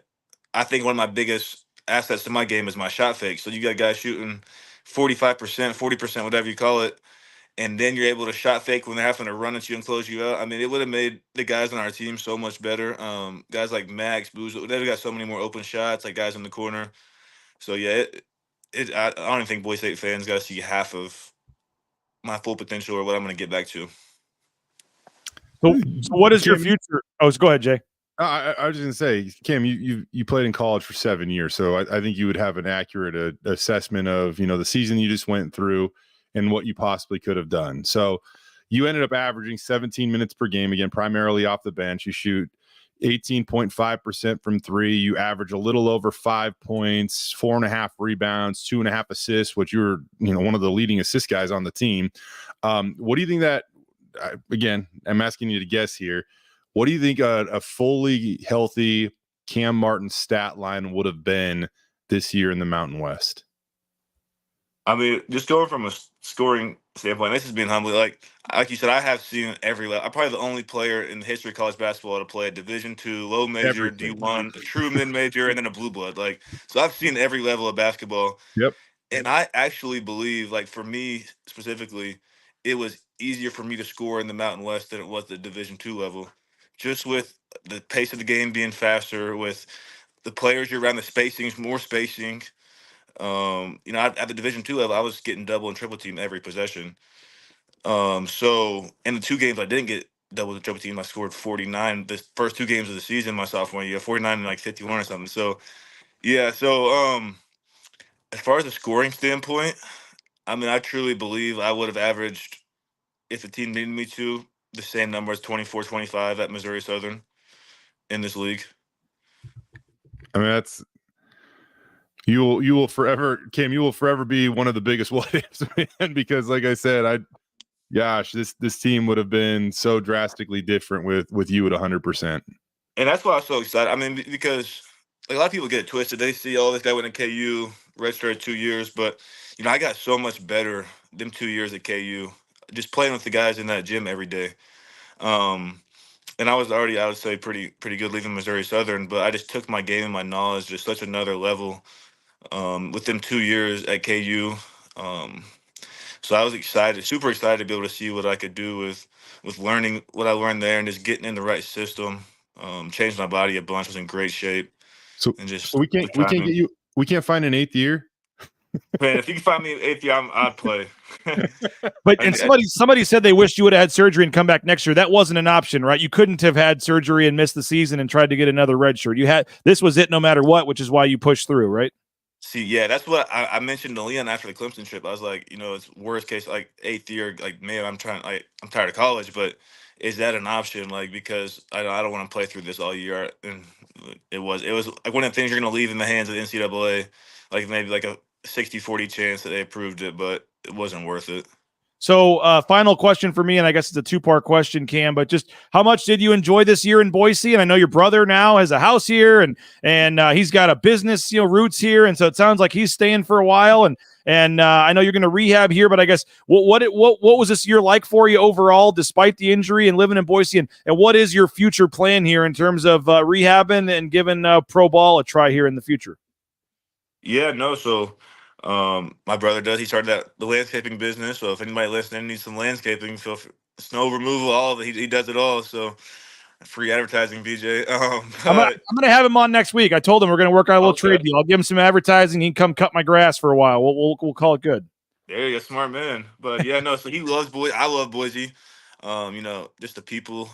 I think one of my biggest assets to my game is my shot fake. So you got guys shooting 45%, 40%, whatever you call it, and then you're able to shot fake when they're having to run at you and close you out. I mean, it would have made the guys on our team so much better. Guys like Max, Booz, they've got so many more open shots, like guys in the corner. So yeah, I don't even think Boise State fans got to see half of my full potential or what I'm going to get back to. So what is your future? Oh, go ahead, Jay. I was just gonna say, Cam, you played in college for 7 years, so I think you would have an accurate assessment of the season you just went through and what you possibly could have done. So you ended up averaging 17 minutes per game, again, primarily off the bench. You shoot 18.5% from three. You average a little over 5 points, 4.5 rebounds, 2.5 assists, which you're one of the leading assist guys on the team. What do you think that? Again, I'm asking you to guess here. What do you think a fully healthy Cam Martin stat line would have been this year in the Mountain West? I mean, just going from a scoring standpoint, this is being humble. Like you said, I have seen every level. I'm probably the only player in the history of college basketball to play a Division II, low major, Everything. D1, a true mid major, and then a blue blood. Like, so I've seen every level of basketball. Yep. And I actually believe, like for me specifically, it was easier for me to score in the Mountain West than it was the Division II level, just with the pace of the game being faster, with the players you're around, the spacings, more spacing. At the Division II level, I was getting double and triple team every possession. So in the 2 games I didn't get double and triple team, I scored 49. The first 2 games of the season, my sophomore year, 49 and like 51 or something. So yeah, as far as the scoring standpoint, I mean, I truly believe I would have averaged, if the team needed me to, the same number as 24, 25 at Missouri Southern in this league. I mean, that's you will forever, Cam. You will forever be one of the biggest what ifs, man. Because, like I said, this team would have been so drastically different with you at 100%. And that's why I was so excited. I mean, because like, a lot of people get it twisted. They see, this guy went to KU, redshirted 2 years, but I got so much better them 2 years at KU, just playing with the guys in that gym every day. And I was already, I would say, pretty good leaving Missouri Southern, but I just took my game and my knowledge to such another level with them 2 years at KU. So I was super excited to be able to see what I could do with learning what I learned there and just getting in the right system. Changed my body a bunch. Was in great shape. So we can't find an 8th year. Man, if you can find me an 8th year, I'd play. But somebody said they wished you would have had surgery and come back next year. That wasn't an option, right? You couldn't have had surgery and missed the season and tried to get another red shirt. This was it no matter what, which is why you pushed through, right? See, yeah, that's what I mentioned to Leon after the Clemson trip. I was like, it's worst case, like 8th year, like, man, I'm tired of college, but is that an option? Like, because I don't want to play through this all year. And it was like one of the things you're going to leave in the hands of the NCAA, like maybe like a 60-40 chance that they approved it, but it wasn't worth it. So final question for me, and I guess it's a 2-part question, Cam, but just how much did you enjoy this year in Boise? And I know your brother now has a house here and he's got a business, roots here. And so it sounds like he's staying for a while. And I know you're going to rehab here, but I guess what was this year like for you overall, despite the injury and living in Boise? And what is your future plan here in terms of rehabbing and giving pro ball a try here in the future? Yeah, no. So My brother does. He started the landscaping business. So if anybody listening needs some landscaping, snow removal, all of it, he does it all. So free advertising, BJ. I'm gonna have him on next week. I told him we're gonna work out a little trade deal. I'll give him some advertising. He can come cut my grass for a while. We'll call it good. There you go, smart man. But yeah, no. So he loves Boise. I love Boise. Just the people.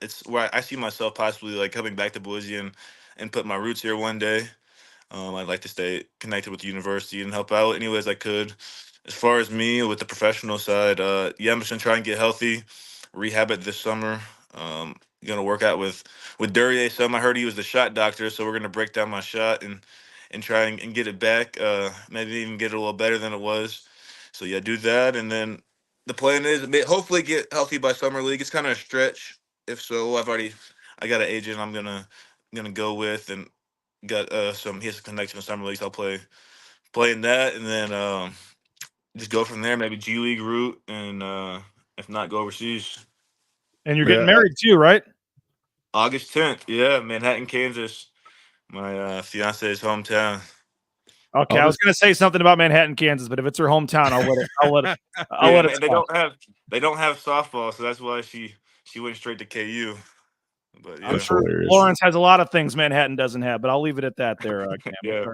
It's where I see myself possibly like coming back to Boise and put my roots here one day. I'd like to stay connected with the university and help out any ways I could. As far as me with the professional side, I'm just gonna try and get healthy, rehab it this summer. Gonna work out with Duryea. Some I heard he was the shot doctor, so we're gonna break down my shot and try and get it back. Maybe even get it a little better than it was. So yeah, do that, and then the plan is hopefully get healthy by summer league. It's kind of a stretch. If so, I got an agent I'm gonna go with and got he has a connection to summer leagues. I'll play in that, and then just go from there. Maybe G League route, and if not, go overseas. And you're getting married too, right? August 10th. Yeah, Manhattan, Kansas. My fiance's hometown. Okay, I was going to say something about Manhattan, Kansas, but if it's her hometown, I'll let it. They don't have softball, so that's why she went straight to KU. But yeah. I'm sure Lawrence has a lot of things Manhattan doesn't have, but I'll leave it at that. There, Cam. Yeah.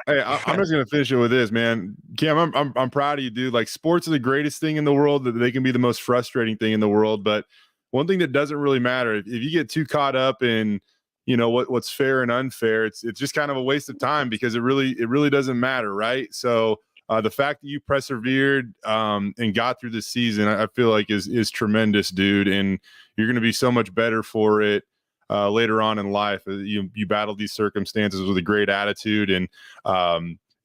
Hey, I'm just gonna finish it with this, man. Cam, I'm proud of you, dude. Like, sports are the greatest thing in the world. That they can be the most frustrating thing in the world, but one thing that doesn't really matter if you get too caught up in what's fair and unfair, it's just kind of a waste of time because it really doesn't matter, right? So the fact that you persevered and got through this season, I feel like is tremendous, dude. And you're going to be so much better for it later on in life. You battled these circumstances with a great attitude, and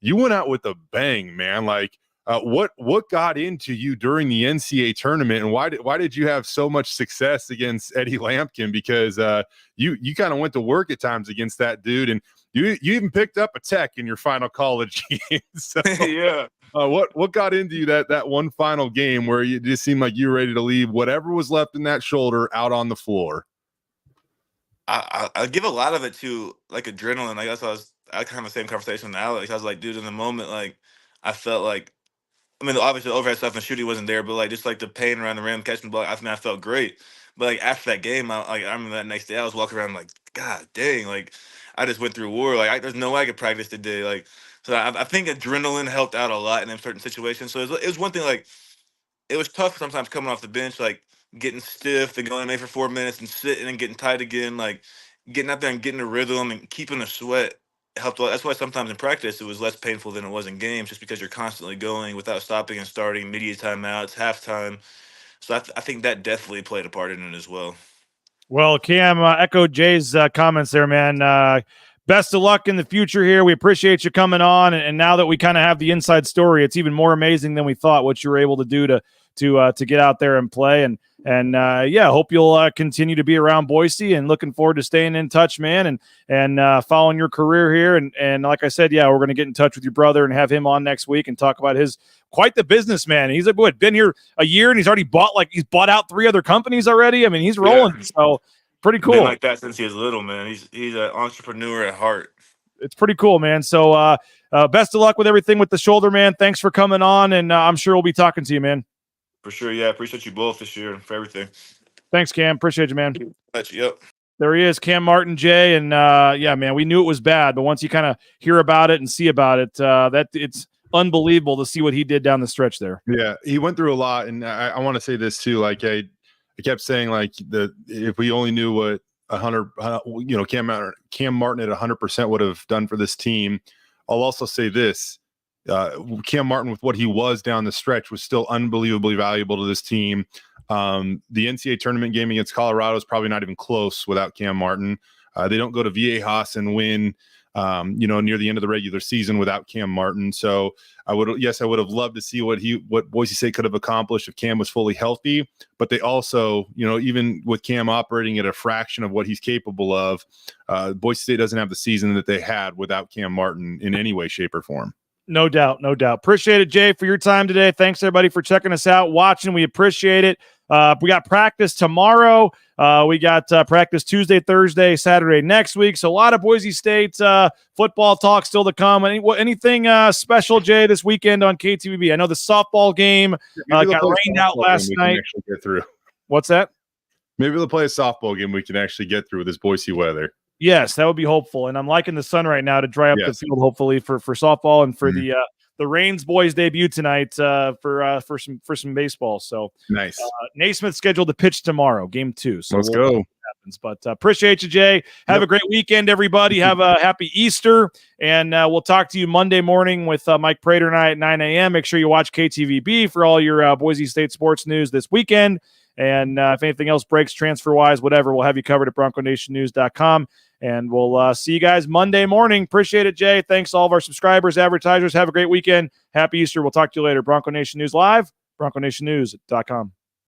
you went out with a bang, man. Like, what got into you during the NCAA tournament, and why did you have so much success against Eddie Lampkin? Because you kind of went to work at times against that dude, and you even picked up a tech in your final college game. So, yeah. What got into you that one final game where you just seemed like you were ready to leave whatever was left in that shoulder out on the floor? I give a lot of it to like adrenaline. Like I kind of the same conversation with Alex. I was like, dude, in the moment, like I felt like, I mean, obviously the overhead stuff and shooting wasn't there, but like just like the pain around the rim, catching the ball, I felt great. But like after that game, I remember that next day I was walking around like, God dang, like I just went through war. Like there's no way I could practice today. Like, so I think adrenaline helped out a lot in them certain situations. So it was one thing, like it was tough sometimes coming off the bench, like getting stiff and going in there for 4 minutes and sitting and getting tight again, like getting out there and getting a rhythm and keeping the sweat helped a lot. That's why sometimes in practice it was less painful than it was in games, just because you're constantly going without stopping and starting, media timeouts, halftime. So I think that definitely played a part in it as well. Well, Cam, echoed Jay's comments there, man. Best of luck in the future here. We appreciate you coming on, and now that we kind of have the inside story, it's even more amazing than we thought what you were able to do to get out there and play. And hope you'll continue to be around Boise, and looking forward to staying in touch, man, and following your career here. And like I said, we're going to get in touch with your brother and have him on next week and talk about his quite the businessman. He's been here a year and he's already bought out 3 other companies already. I mean, he's rolling. Yeah. So pretty cool. Been like that since he was little, man. He's an entrepreneur at heart. It's pretty cool, man. So best of luck with everything with the shoulder, man. Thanks for coming on, and I'm sure we'll be talking to you, man. For sure, yeah. Appreciate you both this year for everything. Thanks, Cam. Appreciate you, man. Yep. There he is, Cam Martin, Jay, and man, we knew it was bad, but once you kind of hear about it and see about it, that it's unbelievable to see what he did down the stretch there. Yeah, he went through a lot, and I want to say this too. Like I kept saying, like if we only knew what 100, Cam Martin at 100% would have done for this team. I'll also say this. Cam Martin, with what he was down the stretch, was still unbelievably valuable to this team. The NCAA tournament game against Colorado is probably not even close without Cam Martin. They don't go to Viejas and win, near the end of the regular season without Cam Martin. So I would have loved to see what Boise State could have accomplished if Cam was fully healthy. But they also, even with Cam operating at a fraction of what he's capable of, Boise State doesn't have the season that they had without Cam Martin in any way, shape, or form. No doubt. Appreciate it, Jay, for your time today. Thanks, everybody, for checking us out, watching. We appreciate it. We got practice tomorrow. We got practice Tuesday, Thursday, Saturday next week. So a lot of Boise State football talk still to come. Anything special, Jay, this weekend on KTVB? I know the softball game got rained out last night. Get through. What's that? Maybe they'll play a softball game we can actually get through with this Boise weather. Yes, that would be hopeful. And I'm liking the sun right now to dry up the field, hopefully, for softball and for the Rains boys debut tonight for some baseball. So nice. Naismith scheduled to pitch tomorrow, game 2. So let's go. Happens. But appreciate you, Jay. Have a great weekend, everybody. Have a happy Easter, and we'll talk to you Monday morning with Mike Prater and I at 9 a.m. Make sure you watch KTVB for all your Boise State sports news this weekend. And if anything else breaks transfer-wise, whatever, we'll have you covered at BroncoNationNews.com. And we'll see you guys Monday morning. Appreciate it, Jay. Thanks to all of our subscribers, advertisers. Have a great weekend. Happy Easter. We'll talk to you later. Bronco Nation News Live, BroncoNationNews.com.